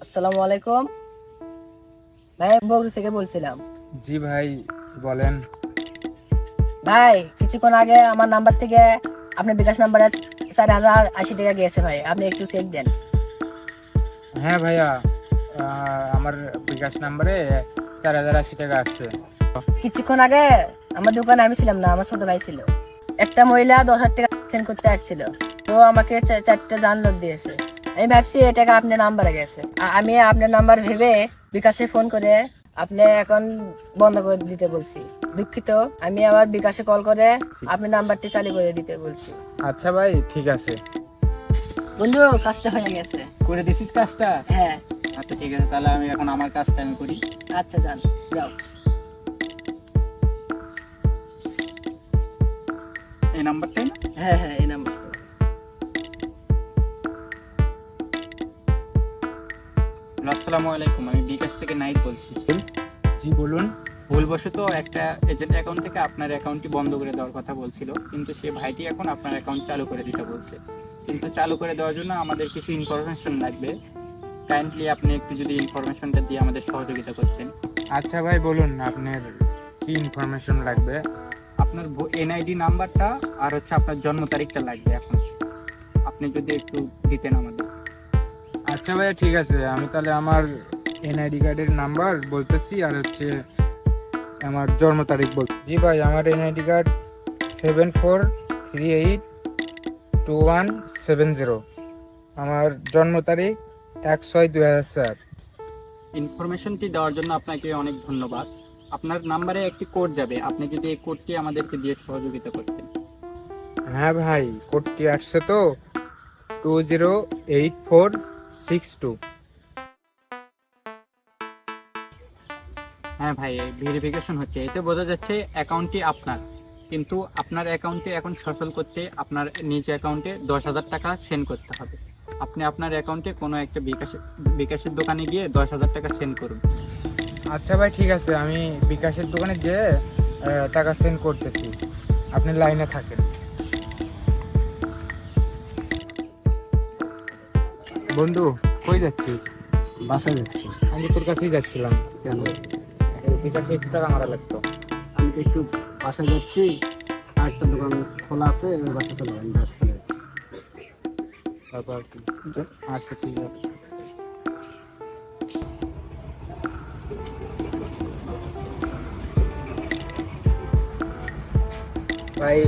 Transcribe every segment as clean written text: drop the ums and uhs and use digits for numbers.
আসসালামু আলাইকুম ভাই, বগুড়া থেকে বলছিলাম। জি ভাই, বলেন। ভাই কিছুক্ষণ আগে আমার নাম্বার থেকে আপনার বিকাশ নাম্বারে 4,080 টাকা গিয়েছে ভাই, আপনি একটু চেক দেন। হ্যাঁ ভাইয়া, আমার বিকাশ নাম্বারে 4,080 টাকা আসছে। কিছুক্ষণ আগে আমার দোকানে আমি ছিলাম না, আমার ছোট ভাই ছিল। একটা মহিলা 10,000 টাকা সেন্ড করতে আসছিল, তো আমাকে 4টা জানলোড দিয়েছে। আমি ভাবছি এ টাকা আপনার নাম্বারে গেছে। আমি আপনার নাম্বার ভেবে বিকাশে ফোন করে আপনি অ্যাকাউন্ট বন্ধ করে দিতে বলছি। দুঃখিত, আমি আবার বিকাশে কল করে আপনার নাম্বারটি চালু করে দিতে বলছি। আচ্ছা ভাই, ঠিক আছে। বন্ধু, কাজটা হয়ে গেছে। করে দিছিস কাজটা? হ্যাঁ। আচ্ছা ঠিক আছে, তাহলে আমি এখন আমার কাজটা আমি করি। আচ্ছা, যান, যাও। এই নাম্বারটাই না? হ্যাঁ হ্যাঁ, এই নাম্বার। আসসালামু আলাইকুম, আমি বিকাশ থেকে নাইট বলছি। জি বলুন। ভুলবশত একটা এজেন্ট অ্যাকাউন্ট থেকে আপনার অ্যাকাউন্টটি বন্ধ করে দেওয়ার কথা বলছিল, কিন্তু সে ভাইটি এখন আপনার অ্যাকাউন্ট চালু করে দিতে বলছে। কিন্তু চালু করে দেওয়ার জন্য আমাদের কিছু ইনফরমেশন লাগবে। কাইন্ডলি আপনি একটু যদি ইনফরমেশনটা দিয়ে আমাদের সহযোগিতা করতেন। আচ্ছা ভাই, বলুন আপনার কি ইনফরমেশন লাগবে। আপনার এনআইডি নাম্বারটা আর হচ্ছে আপনার জন্ম তারিখটা লাগবে এখন, আপনি যদি একটু দিতেন আমাদের। আচ্ছা ভাইয়া, ঠিক আছে, আমি তাহলে আমার এনআইডি কার্ডের নাম্বার বলতেছি আর হচ্ছে আমার জন্ম তারিখ জি ভাই, আমার এনআইডি কার্ড 74382170। আমার জন্ম তারিখ 1/6/2004। ইনফরমেশনটি দেওয়ার জন্য আপনাকে অনেক ধন্যবাদ। আপনার নাম্বারে একটি কোড যাবে, আপনি যদি এই কোডটি আমাদেরকে দিয়ে সহযোগিতা করতেন। হ্যাঁ ভাই, কোডটি আসছে তো, 208462। হ্যাঁ ভাই, ভেরিফিকেশন হচ্ছে, এতে বোঝা যাচ্ছে অ্যাকাউন্টটি আপনার। কিন্তু আপনার অ্যাকাউন্টে এখন সচল করতে আপনার নিজ অ্যাকাউন্টে 10,000 টাকা সেন্ড করতে হবে। আপনি আপনার অ্যাকাউন্টে কোনো একটা বিকাশের দোকানে গিয়ে 10,000 টাকা সেন্ড করুন। আচ্ছা ভাই, ঠিক আছে, আমি বিকাশের দোকানে যেয়ে টাকা সেন্ড করতেছি, আপনি লাইনে থাকেন। বন্ধু, কই যাচ্ছি? বাসায় যাচ্ছি। আমি তোর কাছেই যাচ্ছিলাম। কেন? বিকাশে একটু টাকা মারা লাগতো। আমি তো একটু বাসায় যাচ্ছি, আর একটা দোকান খোলা আছে, ওই বাসা চলে আমি বাসা চলে যাচ্ছি। তারপর কি? আচ্ছা ঠিক আছে ভাই,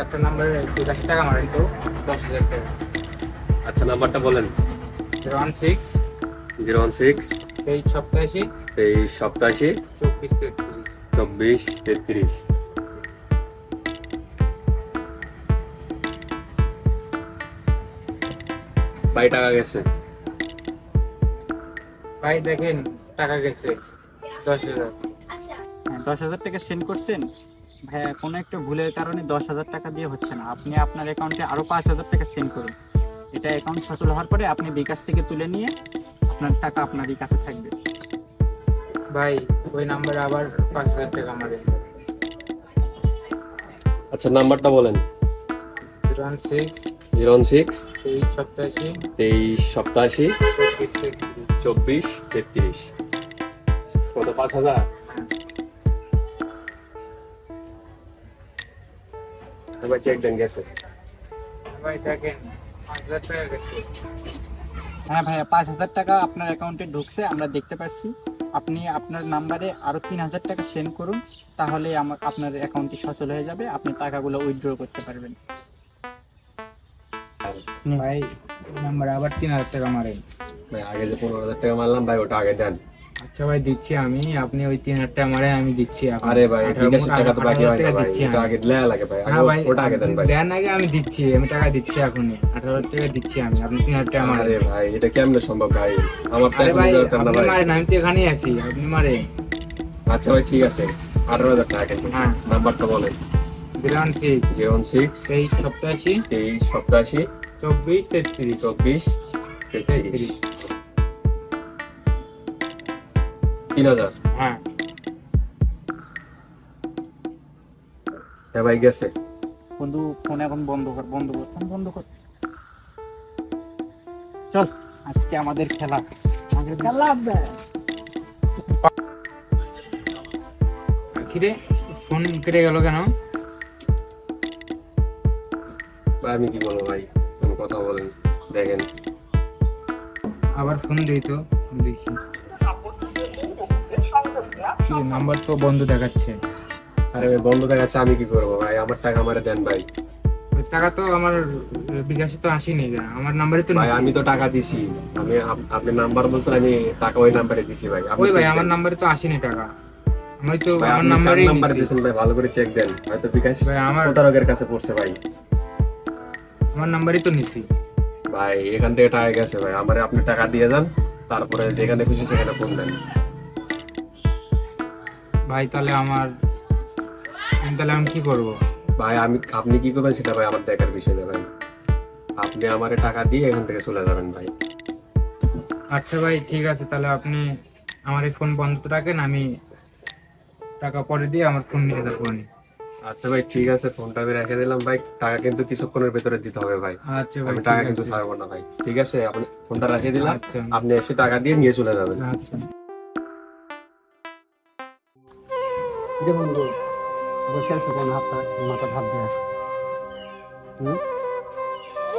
একটা নাম্বারে বিকাশে টাকা মারেন তো, 10,000 টাকা। আচ্ছা, নাম্বারটা বলেন। 016 016 2387 2387 24 33। 24 33। ভাই, টাকা গেছে। ভাই দেখেন, টাকা গেছে 10,000। হ্যাঁ, 10,000 টাকা সেন্ড করছেন। ভাইয়া, কোনো একটা ভুলের কারণে 10,000 টাকা দিয়ে হচ্ছে না, আপনি আপনার অ্যাকাউন্টে আরও 5,000 টাকা সেন্ড করুন। এটা অ্যাকাউন্ট সচল হওয়ার পরে আপনি বিকাশ থেকে তুলে নিয়ে আপনার টাকা আপনারই কাছে থাকবে। ভাই, ওই নাম্বারে আবার 5,000 টাকা মারেন। আচ্ছা, নাম্বারটা বলেন। 016 016 2387 2387 24 33। 24 33। কত? 5,000? এবার চেক দেন, গেছে। ভাই দেখেন, 5,000 টাকা গেছে। হ্যাঁ ভাইয়া, 5,000 টাকা আপনার অ্যাকাউন্টে ঢুকছে, আমরা দেখতে পাচ্ছি। আপনি আপনার নাম্বারে আরও 3,000 টাকা সেন্ড করুন, তাহলে আপনার অ্যাকাউন্টটি সচল হয়ে যাবে, আপনি টাকাগুলো উইথড্র করতে পারবেন। ভাই, ওই নাম্বারে আবার 3,000 টাকা মারেন। ভাই, আগে যে 15,000 টাকা মারলাম ভাই, ওটা আগে দেন। আচ্ছা ভাই, দিচ্ছি আমি, আপনি ওই 3,000 টাকা মারেন, আমি দিচ্ছি এখন। আরে ভাই, বিকাশের টাকা তো বাকি হয় না 18,000 ভাই, দিচ্ছি ওটা আমি। আগে দেয়া লাগে ভাই, হ্যাঁ ভাই, ওটা আগে দেন ভাই। দেন আগে, আমি দিচ্ছি, আমি টাকা দিচ্ছি এখনই। 18,000 টাকা দিচ্ছি আমি, আপনি 3,000 টাকা মারেন। আরে ভাই, এটা কেমনে সম্ভব ভাই? আমার তো আরে এখন ভাই, দরকার না আপনি ভাই। মারেন, আমি তো এখানেই আছি, আপনি মারেন। আচ্ছা ভাই, ঠিক আছে, 18,000 টাকা কিন্তু। হ্যাঁ। নাম্বারটা বলেন। 016 016 2387 2387 24 33। 24 33। 3,000। হ্যাঁ। হ্যাঁ ভাই, গেছে। বন্ধু, ফোন এখন বন্ধ কর, বন্ধ কর, ফোন বন্ধ কর। চল, আজকে আমাদের খেলা। কিরে ফোন কেটে গেল কেন? ভাই আমি কি বলবো ভাই, তুমি কথা বলেন, দেখেন। আবার ফোন দিই তো, দেখি নাম্বার তো বন্ধ দেখাচ্ছে। আরে ভাই বন্ধ দেখাচ্ছে, আমি কি করবো ভাই? আমার টাকা আমারে দেন ভাই। ওই টাকা তো আমার বিকাশে তো আসেনি, আমার নাম্বারে তো ভাই নিছি। আমি তো টাকা দিছি, আমি আপনি নাম্বার বলছেন, আমি টাকা ওই নাম্বারে দিছি ভাই। আপনি ওই ভাই check আমার দেন। নাম্বারে তো আসেনি টাকা, আমি তো ভাই, আমার আপনি কার নাম্বারেই নাম্বারে নিছি। দিয়েছেন ভাই, ভালো করে চেক দেন। হয়তো বিকাশ ভাই আমার প্রতারকের কাছে পড়ছে ভাই। আমার নাম্বারই তো নিছি। ভাই এখান থেকে টাকা গেছে ভাই, আমারে আপনি টাকা দিয়ে যান, তারপরে যেখানে খুশি সেখানে ফোন দেন। ভাই তাহলে আমি তাহলে কি করব? ভাই আপনি কি করবেন সেটা ভাই আমার দেখার বিষয় না ভাই। আপনি আমারে টাকা দিয়ে এখান থেকে চলে যাবেন ভাই। আচ্ছা ভাই ঠিক আছে, তাহলে আপনি আমার এই ফোন বন্ধ রাখেন, আমি টাকা পরে দিয়ে আমার ফোন নিয়ে যাবো। আচ্ছা ভাই ঠিক আছে, ফোনটা আমি রেখে দিলাম ভাই। টাকা কিন্তু কিছুক্ষণের ভেতরে দিতে হবে ভাই। আচ্ছা ভাই আমি ঠিক টাকা কিন্তু আছে। ছাড়বো না ভাই। ঠিক আছে, আপনি ফোনটা রেখে দিলাম, আচ্ছা আপনি এসে টাকা দিয়ে নিয়ে চলে যাবেন। আচ্ছা। যে বন্ধু বসে আছো কোন মাথা ভাব দিয়ে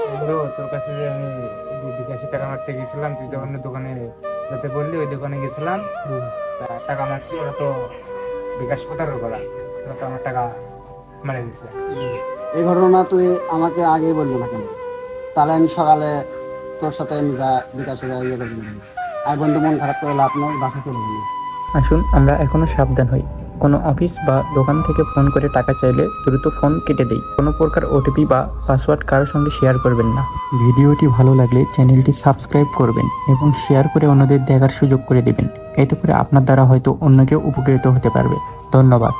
বন্ধু, তোর কাছে যে আমি বিকাশে টাকা মারতে গেছিলাম, তুই যখন দোকানে যেতে বললি, ওই দোকানে গেছিলাম, তা টাকা মারছি, ওরা তো বিকাশ কোথাও করা, ওরা তো আমার টাকা মারে দিছে। এই ঘটনা তুই আমাকে আগেই বলবি না কেন? তাহলে আমি সকালে তোর সাথে আমি বিকাশে ইয়ে করে দিলাম। আর বন্ধু মন খারাপ করে লাভ নয়, বাসা চলে যাবি। আসুন আমরা এখনো সাবধান হই। কোনো অফিস বা দোকান থেকে ফোন করে টাকা চাইলে দ্রুত ফোন কেটে দেই। কোনো প্রকার ওটিপি বা পাসওয়ার্ড কারোর সঙ্গে শেয়ার করবেন না। ভিডিওটি ভালো লাগলে চ্যানেলটি সাবস্ক্রাইব করবেন এবং শেয়ার করে অন্যদের দেখার সুযোগ করে দেবেন। এতে করে আপনার দ্বারা হয়তো অন্য কেউ উপকৃত হতে পারবে। ধন্যবাদ।